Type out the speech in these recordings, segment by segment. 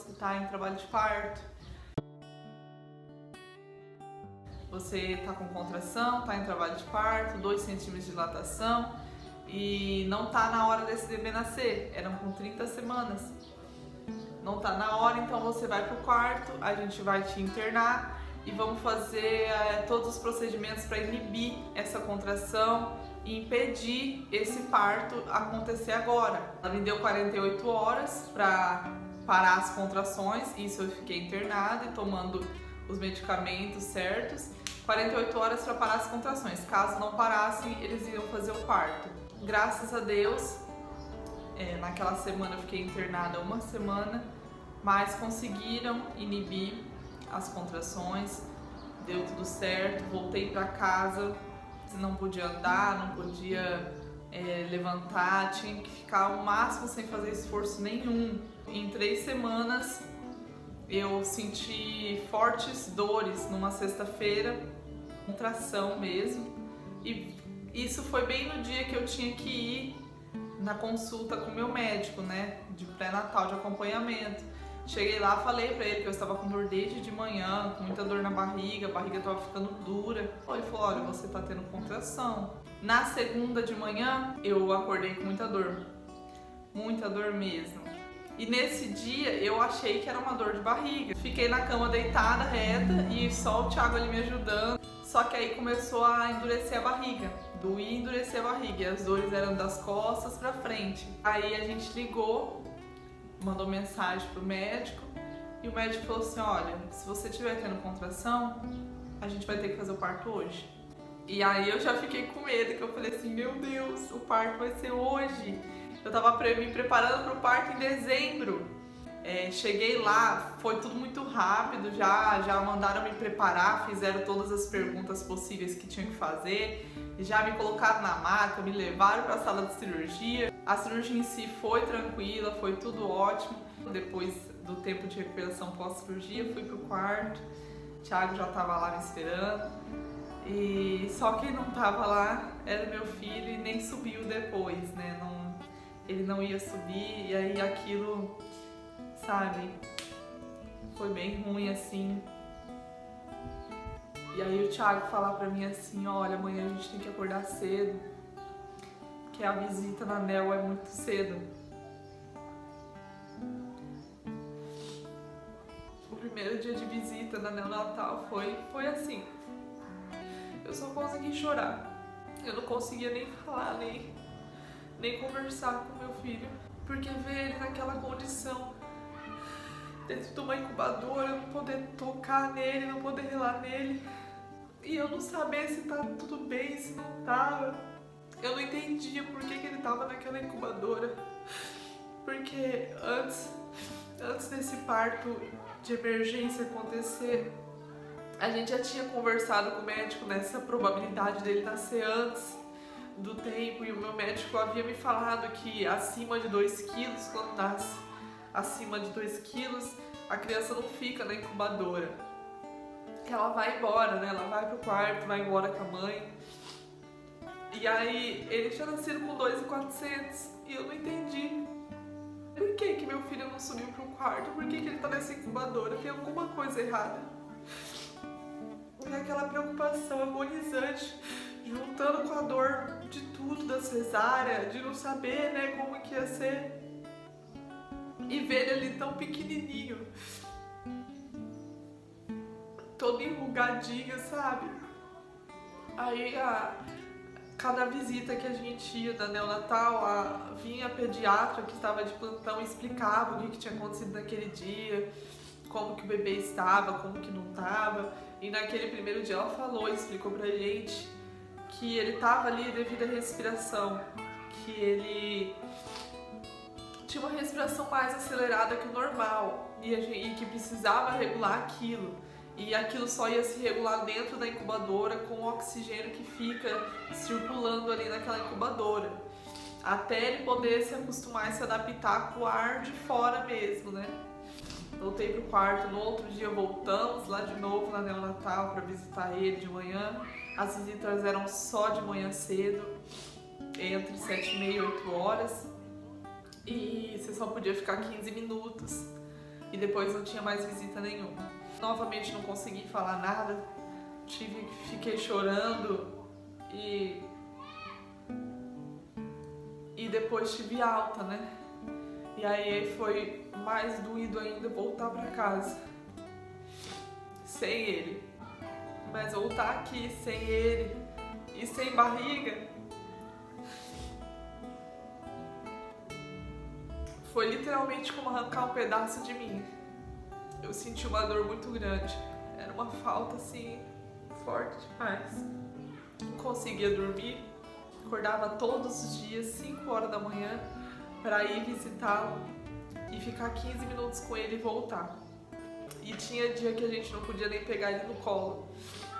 você está em trabalho de parto, você está com contração, está em trabalho de parto, 2 centímetros de dilatação e não está na hora desse bebê nascer, eram com 30 semanas. Não está na hora, então você vai para o quarto, a gente vai te internar e vamos fazer todos os procedimentos para inibir essa contração e impedir esse parto acontecer agora. Ela me deu 48 horas para parar as contrações, isso eu fiquei internada e tomando os medicamentos certos. 48 horas para parar as contrações, caso não parassem, eles iriam fazer o parto. Graças a Deus, naquela semana eu fiquei internada 1 semana, mas conseguiram inibir as contrações, deu tudo certo, voltei para casa, não podia andar, não podia levantar, tinha que ficar ao máximo sem fazer esforço nenhum. Em 3 semanas eu senti fortes dores numa sexta-feira, contração mesmo, e isso foi bem no dia que eu tinha que ir na consulta com o meu médico, né, de pré-natal, de acompanhamento. Cheguei lá, falei pra ele que eu estava com dor desde de manhã, com muita dor na barriga, a barriga estava ficando dura. Ele falou, olha, você tá tendo contração. Na segunda de manhã, eu acordei com muita dor mesmo. E nesse dia, eu achei que era uma dor de barriga. Fiquei na cama deitada, reta, e só o Thiago ali me ajudando. Só que aí começou a endurecer a barriga, doía e endurecer a barriga, e as dores eram das costas pra frente. Aí a gente ligou, mandou mensagem pro médico e o médico falou assim, olha, se você estiver tendo contração, a gente vai ter que fazer o parto hoje. E aí eu já fiquei com medo, que eu falei assim, meu Deus, o parto vai ser hoje. Eu tava me preparando pro parto em dezembro. Cheguei lá, foi tudo muito rápido, já mandaram me preparar, fizeram todas as perguntas possíveis que tinham que fazer, já me colocaram na maca, me levaram para a sala de cirurgia. A cirurgia em si foi tranquila, foi tudo ótimo. Depois do tempo de recuperação pós-cirurgia, fui pro quarto, o Thiago já estava lá me esperando, e só quem não estava lá era meu filho e nem subiu depois, né? Ele não ia subir, e aí aquilo, sabe, foi bem ruim assim. E aí o Thiago falar pra mim assim, olha, amanhã a gente tem que acordar cedo, que a visita na Nel é muito cedo. O primeiro dia de visita na neonatal foi assim, eu só consegui chorar. Eu não conseguia nem falar, nem conversar com meu filho, porque ver ele naquela condição, dentro de uma incubadora, eu não poder tocar nele, não poder relar nele, e eu não saber se tá tudo bem, se não tava. Eu não entendia por que ele tava naquela incubadora, porque antes desse parto de emergência acontecer, a gente já tinha conversado com o médico nessa probabilidade dele nascer antes do tempo, e o meu médico havia me falado que acima de 2 quilos, quando nasce acima de 2 quilos, a criança não fica na incubadora, que ela vai embora, né? Ela vai pro quarto, vai embora com a mãe. E aí ele tinha nascido com 2.400 e eu não entendi por que meu filho não subiu pro quarto, por que ele tá nessa incubadora, tem alguma coisa errada. E aquela preocupação agonizante, juntando com a dor de tudo, da cesárea, de não saber, né, como que ia ser. E ver ele ali tão pequenininho, todo enrugadinho, sabe? Aí cada visita que a gente ia da neonatal, vinha a pediatra que estava de plantão e explicava o que tinha acontecido naquele dia, como que o bebê estava, como que não estava. E naquele primeiro dia ela falou, explicou pra gente que ele estava ali devido à respiração, que ele tinha uma respiração mais acelerada que o normal e que precisava regular aquilo. E aquilo só ia se regular dentro da incubadora com o oxigênio que fica circulando ali naquela incubadora, até ele poder se acostumar e se adaptar com o ar de fora mesmo, né? Voltei pro quarto, no outro dia voltamos lá de novo na neonatal para visitar ele de manhã. As visitas eram só de manhã cedo, entre 7h30 e 8 horas, e você só podia ficar 15 minutos. e depois não tinha mais visita nenhuma. Novamente não consegui falar nada, fiquei chorando e depois tive alta, né? E aí foi mais doído ainda voltar pra casa sem ele. Mas voltar aqui sem ele e sem barriga foi literalmente como arrancar um pedaço de mim. Eu senti uma dor muito grande. Era uma falta assim forte demais. Não conseguia dormir. Acordava todos os dias, 5 horas da manhã, para ir visitá-lo e ficar 15 minutos com ele e voltar. E tinha dia que a gente não podia nem pegar ele no colo,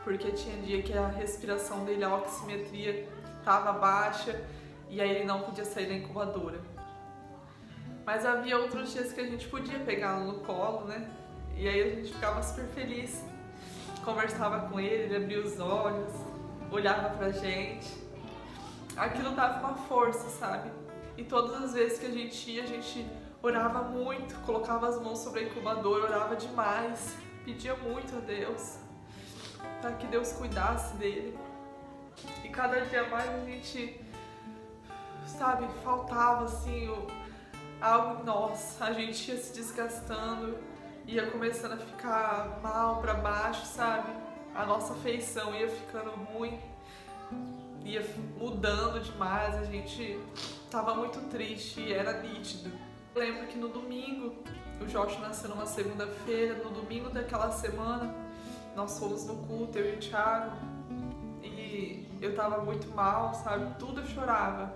porque tinha dia que a respiração dele, a oximetria estava baixa e aí ele não podia sair da incubadora. Mas havia outros dias que a gente podia pegá-lo no colo, né? E aí a gente ficava super feliz. Conversava com ele, ele abria os olhos, olhava pra gente. Aquilo dava uma força, sabe? E todas as vezes que a gente orava muito, colocava as mãos sobre a incubadora, orava demais, pedia muito a Deus, para que Deus cuidasse dele. E cada dia mais a gente, sabe, faltava assim algo em nós, a gente ia se desgastando, ia começando a ficar mal para baixo, sabe? A nossa feição ia ficando ruim, ia mudando demais, a gente tava muito triste e era nítido. Eu lembro que no domingo, o Josh nasceu numa segunda-feira, no domingo daquela semana, nós fomos no culto, eu e o Thiago, e eu tava muito mal, sabe? Tudo eu chorava.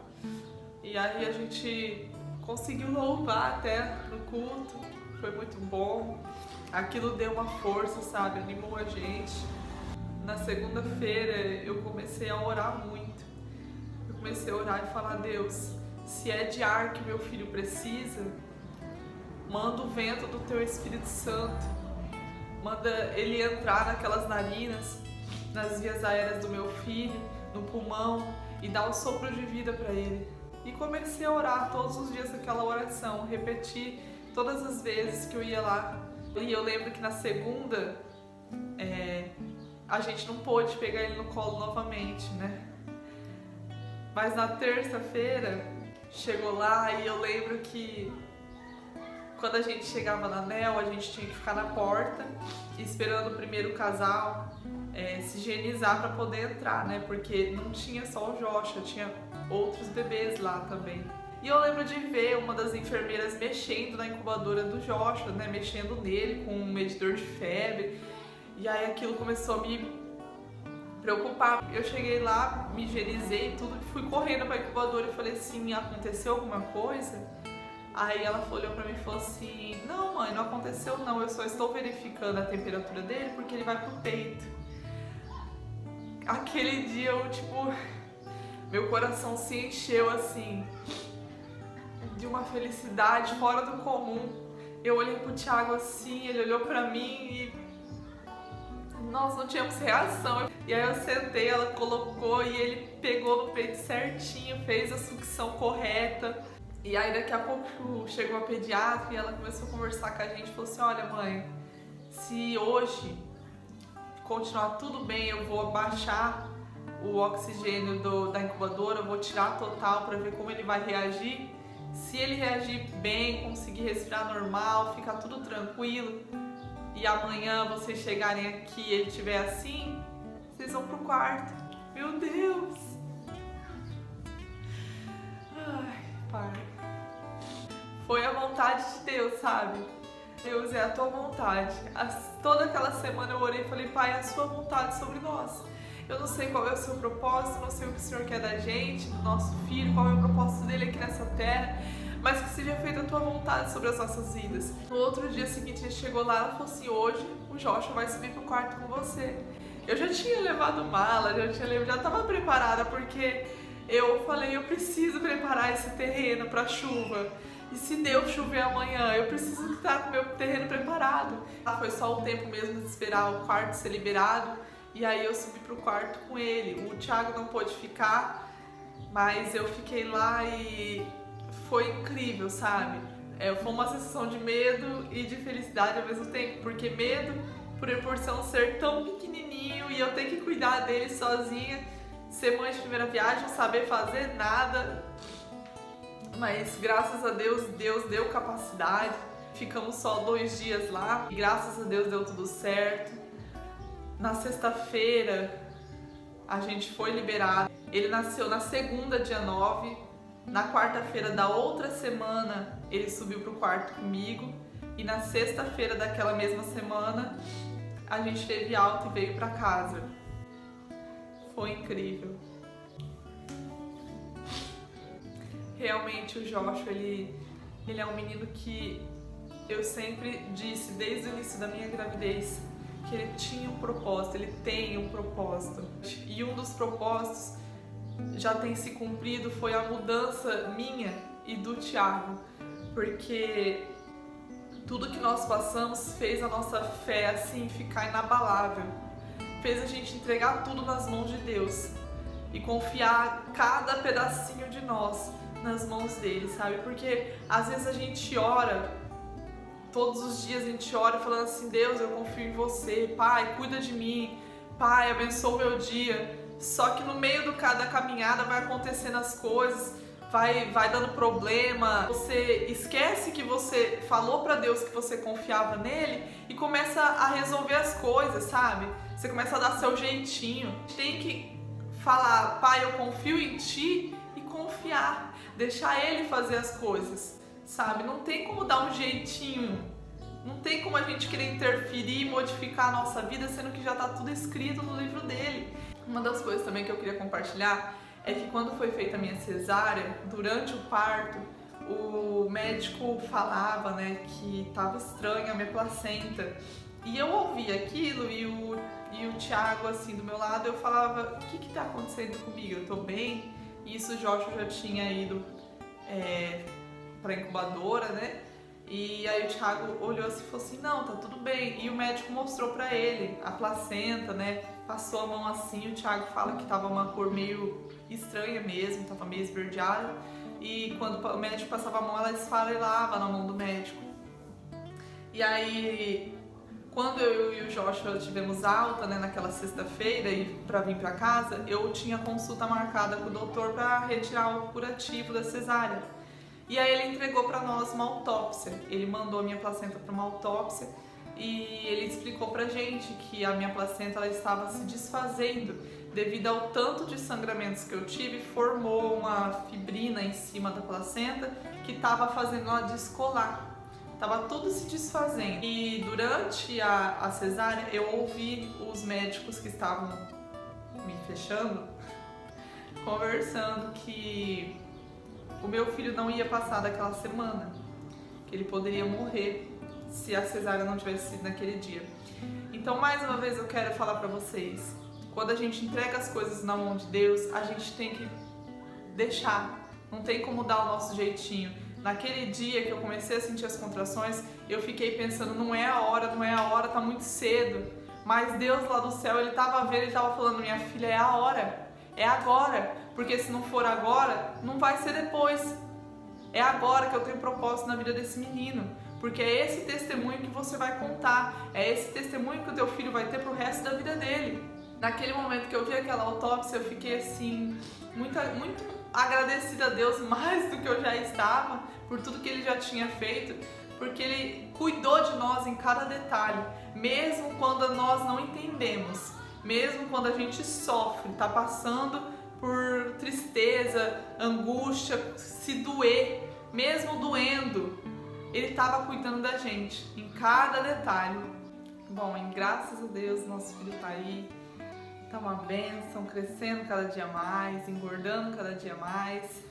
E aí a gente conseguiu louvar até no culto, foi muito bom. Aquilo deu uma força, sabe? Animou a gente. Na segunda-feira eu comecei a orar muito. Eu comecei a orar e falar: Deus, se é de ar que meu filho precisa, manda o vento do teu Espírito Santo, manda ele entrar naquelas narinas, nas vias aéreas do meu filho, no pulmão, e dá um sopro de vida para ele. E comecei a orar todos os dias aquela oração, repeti todas as vezes que eu ia lá. E eu lembro que na segunda a gente não pôde pegar ele no colo novamente, né? Mas na terça-feira chegou lá e eu lembro que quando a gente chegava na ANEL, a gente tinha que ficar na porta esperando o primeiro casal se higienizar para poder entrar, né? Porque não tinha só o Joshua, tinha outros bebês lá também. E eu lembro de ver uma das enfermeiras mexendo na incubadora do Joshua, né? Mexendo nele com um medidor de febre. E aí aquilo começou a me preocupar. Eu cheguei lá, me higienizei e tudo, fui correndo para a incubadora e falei assim: aconteceu alguma coisa? Aí ela olhou pra mim e falou assim: não, mãe, não aconteceu não, eu só estou verificando a temperatura dele porque ele vai pro peito. Aquele dia eu, meu coração se encheu assim, de uma felicidade fora do comum. Eu olhei pro Thiago assim, ele olhou pra mim e nós não tínhamos reação. E aí eu sentei, ela colocou e ele pegou no peito certinho, fez a sucção correta. E aí daqui a pouco chegou a pediatra e ela começou a conversar com a gente e falou assim: olha, mãe, se hoje continuar tudo bem, eu vou abaixar o oxigênio da incubadora, eu vou tirar total para ver como ele vai reagir. Se ele reagir bem, conseguir respirar normal, ficar tudo tranquilo, e amanhã vocês chegarem aqui e ele estiver assim, vocês vão pro quarto. Meu Deus! Ai, pai. Foi a vontade de Deus, sabe? Deus, é a tua vontade. Toda aquela semana eu orei e falei: pai, é a sua vontade sobre nós. Eu não sei qual é o seu propósito, não sei o que o Senhor quer da gente, do nosso filho, qual é o propósito dele aqui nessa terra, mas que seja feita a tua vontade sobre as nossas vidas. No outro dia seguinte, ele chegou lá e falou assim: hoje o Joshua vai subir pro quarto com você. Eu já tinha levado mala, já estava preparada, porque eu falei: eu preciso preparar esse terreno para chuva. E se Deus chover amanhã, eu preciso estar com o meu terreno preparado. Foi só o tempo mesmo de esperar o quarto ser liberado. E aí eu subi pro quarto com ele. O Thiago não pôde ficar, mas eu fiquei lá e foi incrível, sabe? Foi uma sensação de medo e de felicidade ao mesmo tempo, porque medo por ser um ser tão pequenininho e eu ter que cuidar dele sozinha, ser mãe de primeira viagem, não saber fazer nada, mas graças a Deus, Deus deu capacidade, ficamos só 2 dias lá e graças a Deus deu tudo certo. Na sexta-feira a gente foi liberado, ele nasceu na segunda, dia 9, na quarta-feira da outra semana ele subiu pro quarto comigo e na sexta-feira daquela mesma semana a gente teve alta e veio pra casa. Foi incrível. Realmente o Joshua, ele é um menino que eu sempre disse desde o início da minha gravidez que ele tinha um propósito, ele tem um propósito. E um dos propósitos já tem se cumprido, foi a mudança minha e do Thiago, porque tudo que nós passamos fez a nossa fé assim ficar inabalável, fez a gente entregar tudo nas mãos de Deus e confiar cada pedacinho de nós nas mãos dele, sabe? Porque às vezes a gente ora, todos os dias a gente ora falando assim: Deus, eu confio em você, Pai, cuida de mim, Pai, abençoa o meu dia. Só que no meio da caminhada vai acontecendo as coisas, vai dando problema, você esquece que você falou pra Deus que você confiava nele e começa a resolver as coisas, sabe? Você começa a dar seu jeitinho. Tem que falar: Pai, eu confio em Ti, e confiar, deixar Ele fazer as coisas, sabe? Não tem como dar um jeitinho, não tem como a gente querer interferir e modificar a nossa vida, sendo que já tá tudo escrito no livro dele. Uma das coisas também que eu queria compartilhar é que quando foi feita a minha cesárea, durante o parto, o médico falava, né, que tava estranha a minha placenta. E eu ouvia aquilo e o Thiago, assim, do meu lado, eu falava: o que tá acontecendo comigo? Eu tô bem? E isso o Joshua já tinha ido pra incubadora, né? E aí o Thiago olhou assim e falou assim: não, tá tudo bem. E o médico mostrou pra ele a placenta, né? Passou a mão assim, o Thiago fala que tava uma cor meio estranha mesmo, tava meio esverdeada. E quando o médico passava a mão, ela esfarelava na mão do médico. E aí, quando eu e o Joshua tivemos alta, né, naquela sexta-feira e pra vir pra casa, eu tinha consulta marcada com o doutor pra retirar o curativo da cesárea. E aí ele entregou para nós uma autópsia, ele mandou a minha placenta para uma autópsia e ele explicou pra gente que a minha placenta ela estava se desfazendo devido ao tanto de sangramentos que eu tive, formou uma fibrina em cima da placenta que estava fazendo ela descolar, estava tudo se desfazendo. E durante a cesárea eu ouvi os médicos que estavam me fechando conversando que o meu filho não ia passar daquela semana, que ele poderia morrer se a cesárea não tivesse sido naquele dia. Então, mais uma vez eu quero falar pra vocês, quando a gente entrega as coisas na mão de Deus, a gente tem que deixar, não tem como dar o nosso jeitinho. Naquele dia que eu comecei a sentir as contrações, eu fiquei pensando: não é a hora, tá muito cedo. Mas Deus lá do céu, Ele tava vendo, Ele tava falando: minha filha, é a hora, é agora. Porque se não for agora, não vai ser depois. É agora que eu tenho propósito na vida desse menino. Porque é esse testemunho que você vai contar. É esse testemunho que o teu filho vai ter pro resto da vida dele. Naquele momento que eu vi aquela autópsia, eu fiquei assim, muito agradecida a Deus, mais do que eu já estava, por tudo que Ele já tinha feito. Porque Ele cuidou de nós em cada detalhe. Mesmo quando nós não entendemos. Mesmo quando a gente sofre, tá passando por tristeza, angústia, se doer, mesmo doendo, Ele estava cuidando da gente, em cada detalhe. Bom, e graças a Deus, nosso filho tá aí, tá uma bênção, crescendo cada dia mais, engordando cada dia mais.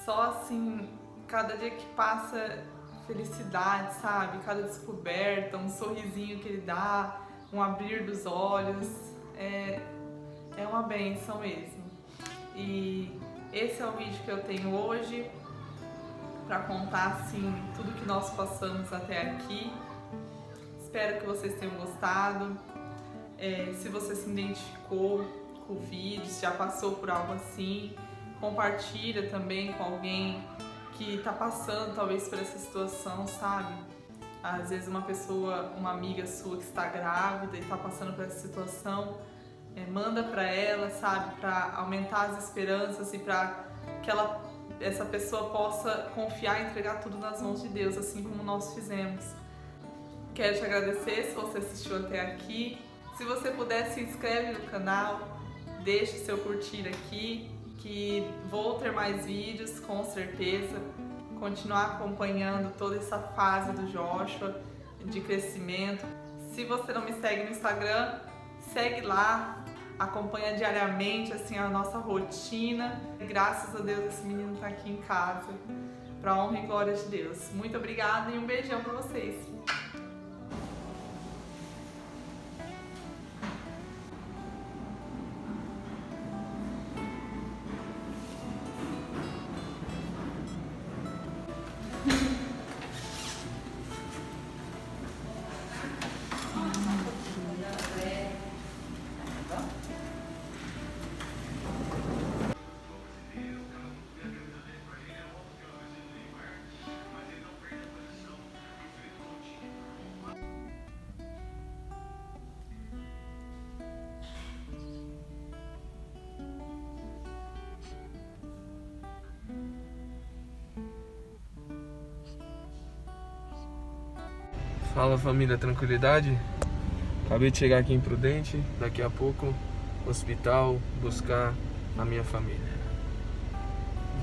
Só assim, cada dia que passa, felicidade, sabe? Cada descoberta, um sorrisinho que ele dá, um abrir dos olhos, é uma bênção mesmo. E esse é o vídeo que eu tenho hoje para contar assim tudo que nós passamos até aqui. Espero que vocês tenham gostado. Se você se identificou com o vídeo, se já passou por algo assim, compartilha também com alguém que tá passando talvez por essa situação, sabe? Às vezes uma amiga sua que está grávida e tá passando por essa situação, manda para ela, sabe? Para aumentar as esperanças e para que essa pessoa possa confiar e entregar tudo nas mãos de Deus, assim como nós fizemos. Quero te agradecer se você assistiu até aqui. Se você puder, se inscreve no canal, deixe seu curtir aqui, que vou ter mais vídeos, com certeza. Continuar acompanhando toda essa fase do Joshua, de crescimento. Se você não me segue no Instagram, segue lá, acompanha diariamente assim, a nossa rotina. Graças a Deus esse menino está aqui em casa, para honra e glória de Deus. Muito obrigada e um beijão para vocês. Fala família, tranquilidade? Acabei de chegar aqui em Prudente, daqui a pouco hospital, buscar a minha família.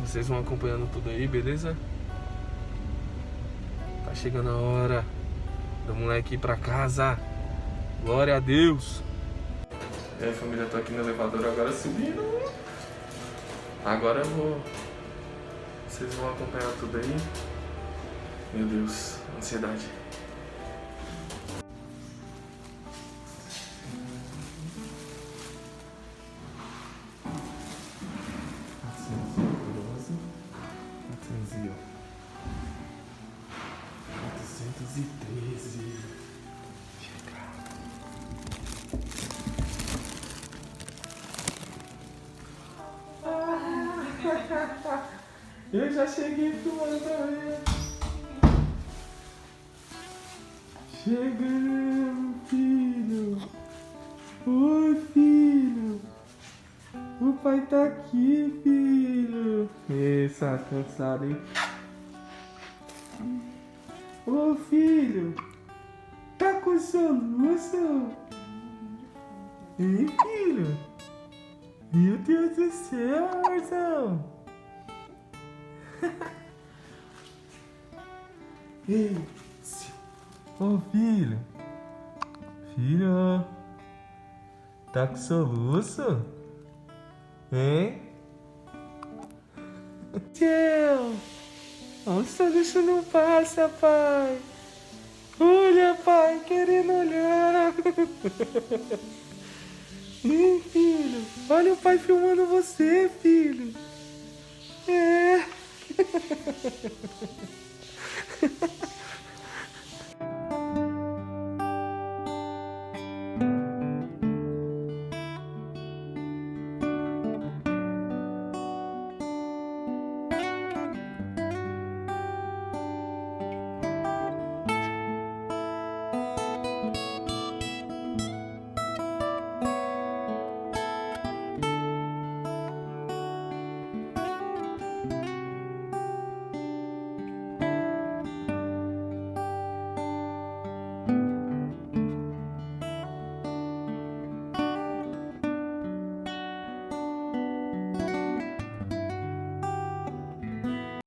Vocês vão acompanhando tudo aí, beleza? Tá chegando a hora do moleque ir pra casa. Glória a Deus! E aí família, tô aqui no elevador agora subindo. Agora eu vou. Vocês vão acompanhar tudo aí. Meu Deus, ansiedade. Eu já cheguei filmando também. Chegamos, filho. Oi, filho. O pai tá aqui, filho. Essa, cansado, hein? Ô, filho. Tá com soluço? Hein, filho? Meu Deus do céu, amorzão. Ei, ô filho. Filho, tá com soluço? Hein? Céu, onde só deixa não passa, pai? Olha, pai, querendo olhar. Ih, filho, olha o pai filmando você, filho. É.